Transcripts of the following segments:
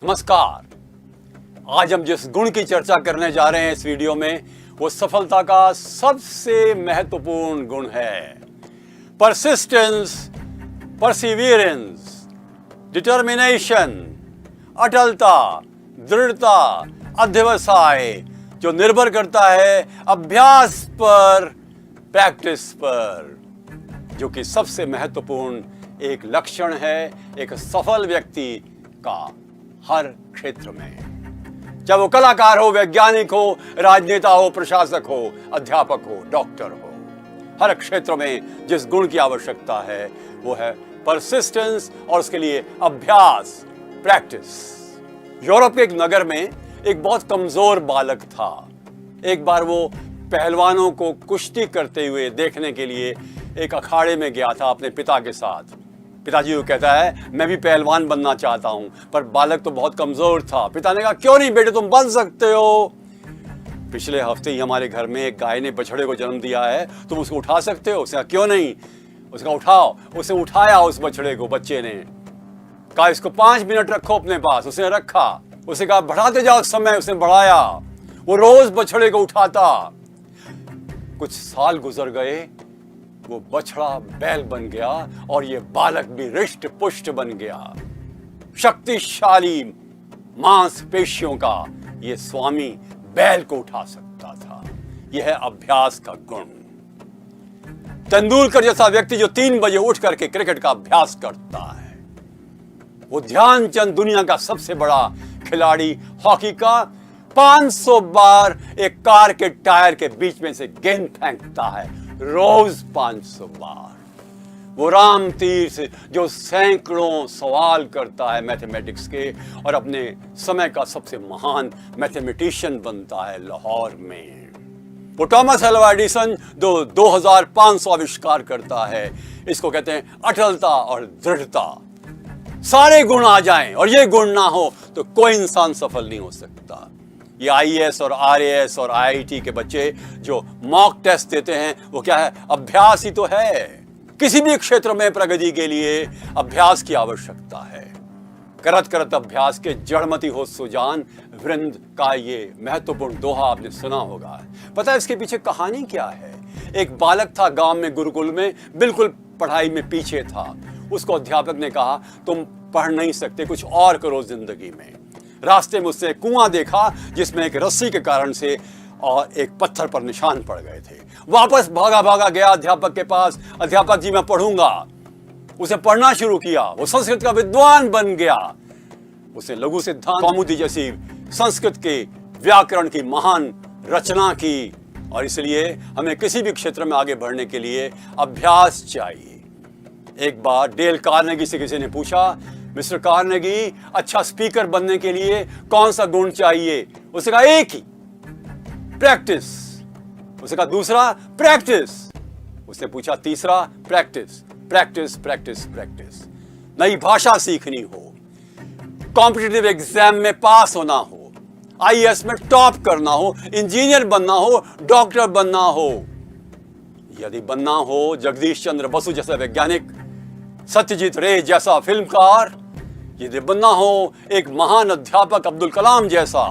नमस्कार। आज हम जिस गुण की चर्चा करने जा रहे हैं इस वीडियो में, वो सफलता का सबसे महत्वपूर्ण गुण है। परसिस्टेंस, परसिवियरेंस, डिटर्मिनेशन, अटलता, दृढ़ता, अध्यवसाय, जो निर्भर करता है अभ्यास पर, प्रैक्टिस पर, जो कि सबसे महत्वपूर्ण एक लक्षण है एक सफल व्यक्ति का हर क्षेत्र में। चाहे वो कलाकार हो, वैज्ञानिक हो, राजनेता हो, प्रशासक हो, अध्यापक हो, डॉक्टर हो, हर क्षेत्र में जिस गुण की आवश्यकता है वो है परसिस्टेंस और उसके लिए अभ्यास, प्रैक्टिस। यूरोप के एक नगर में एक बहुत कमजोर बालक था। एक बार वो पहलवानों को कुश्ती करते हुए देखने के लिए एक अखाड़े में गया था अपने पिता के साथ। पिताजी को कहता है, मैं भी पहलवान बनना चाहता हूं, पर बालक तो बहुत कमजोर था। पिता ने कहा, क्यों नहीं बेटे, तुम बन सकते हो। पिछले हफ्ते ही हमारे घर में एक गाय ने बछड़े को जन्म दिया है, तुम उसको उठा सकते हो। उसने कहा, क्यों नहीं। उसका उठाओ। उसने उठाया उस बछड़े को। बच्चे ने कहा, इसको 5 मिनट रखो अपने पास। उसने रखा। उसने कहा, बढ़ाते जाओ समय। उसने बढ़ाया। वो रोज बछड़े को उठाता। कुछ साल गुजर गए, वो बछड़ा बैल बन गया और ये बालक भी रिष्ट पुष्ट बन गया। शक्तिशाली मांसपेशियों का ये स्वामी बैल को उठा सकता था। यह है अभ्यास का गुण। तेंदुलकर जैसा व्यक्ति जो 3 बजे उठ करके क्रिकेट का अभ्यास करता है, वो ध्यानचंद दुनिया का सबसे बड़ा खिलाड़ी हॉकी का 500 बार एक कार के टायर के बीच में से गेंद फेंकता है, रोज 500 बार। वो राम तीर्थ जो सैकड़ों सवाल करता है मैथमेटिक्स के और अपने समय का सबसे महान मैथमेटिशियन बनता है लाहौर में। वो थॉमस अल्वा एडिसन जो 2500 आविष्कार करता है, इसको कहते हैं अटलता और दृढ़ता। सारे गुण आ जाएं और ये गुण ना हो तो कोई इंसान सफल नहीं हो सकता। ये आईएएस और आरएएस और आईआईटी के बच्चे जो मॉक टेस्ट देते हैं, वो क्या है? अभ्यास ही तो है। किसी भी क्षेत्र में प्रगति के लिए अभ्यास की आवश्यकता है। करत करत अभ्यास के जड़मती हो सुजान, वृंद का ये महत्वपूर्ण दोहा आपने सुना होगा। पता है इसके पीछे कहानी क्या है? एक बालक था गांव में, गुरुकुल में, बिल्कुल पढ़ाई में पीछे था। उसको अध्यापक ने कहा, तुम पढ़ नहीं सकते, कुछ और करो जिंदगी में। रास्ते में उसने कुआं देखा जिसमें एक रस्सी के कारण से और एक पत्थर पर निशान पड़ गए थे। वापस भागा भागा गया अध्यापक के पास। अध्यापक जी, मैं पढ़ूंगा। उसे पढ़ना शुरू किया। वो संस्कृत का विद्वान बन गया। उसने लघु सिद्धांत कौमुदी जैसी संस्कृत के व्याकरण की महान रचना की। और इसलिए हमें किसी भी क्षेत्र में आगे बढ़ने के लिए अभ्यास चाहिए। एक बार डेल कार्नेगी से किसी ने पूछा, मिस्टर कार्नेगी, अच्छा स्पीकर बनने के लिए कौन सा गुण चाहिए? उसने कहा, एक ही, प्रैक्टिस। उसने कहा, दूसरा, प्रैक्टिस। उसने पूछा, तीसरा, प्रैक्टिस, प्रैक्टिस, प्रैक्टिस, प्रैक्टिस। नई भाषा सीखनी हो, कॉम्पिटिटिव एग्जाम में पास होना हो, आईएएस में टॉप करना हो, इंजीनियर बनना हो, डॉक्टर बनना हो। यदि बनना हो जगदीश चंद्र बसु जैसा वैज्ञानिक, सत्यजीत रे जैसा फिल्मकार, यदि बनना हो एक महान अध्यापक अब्दुल कलाम जैसा,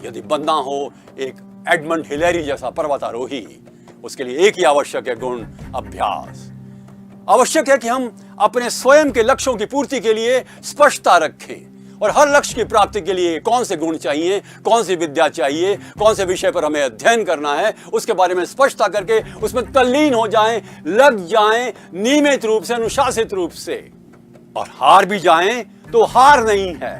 यदि बनना हो एक एडमंड हिलेरी जैसा पर्वतारोही, उसके लिए एक ही आवश्यक है गुण, अभ्यास। आवश्यक है कि हम अपने स्वयं के लक्ष्यों की पूर्ति के लिए स्पष्टता रखें और हर लक्ष्य की प्राप्ति के लिए कौन से गुण चाहिए, कौन सी विद्या चाहिए, कौन से विषय पर हमें अध्ययन करना है, उसके बारे में स्पष्टता करके उसमें तल्लीन हो जाएं, लग जाएं, नियमित रूप से, अनुशासित रूप से। और हार भी जाएं तो हार नहीं है,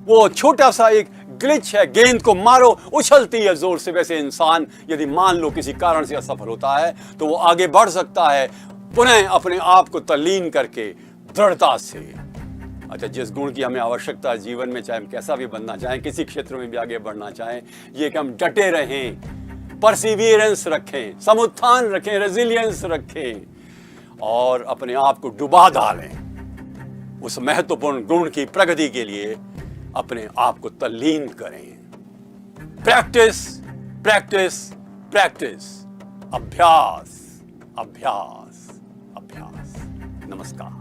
वो छोटा सा एक ग्लिच है। गेंद को मारो, उछलती है जोर से। वैसे इंसान यदि मान लो किसी कारण से असफल होता है तो वो आगे बढ़ सकता है पुनः अपने आप को तल्लीन करके दृढ़ता से। अच्छा, जिस गुण की हमें आवश्यकता है जीवन में, चाहे हम कैसा भी बनना चाहें, किसी क्षेत्र में भी आगे बढ़ना चाहें, ये कि हम डटे रहें, परसिवियरेंस रखें, समुत्थान रखें, रेजिलियंस रखें और अपने आप को डुबा डालें। उस महत्वपूर्ण गुण की प्रगति के लिए अपने आप को तल्लीन करें। प्रैक्टिस, प्रैक्टिस, प्रैक्टिस, अभ्यास, अभ्यास, अभ्यास। नमस्कार।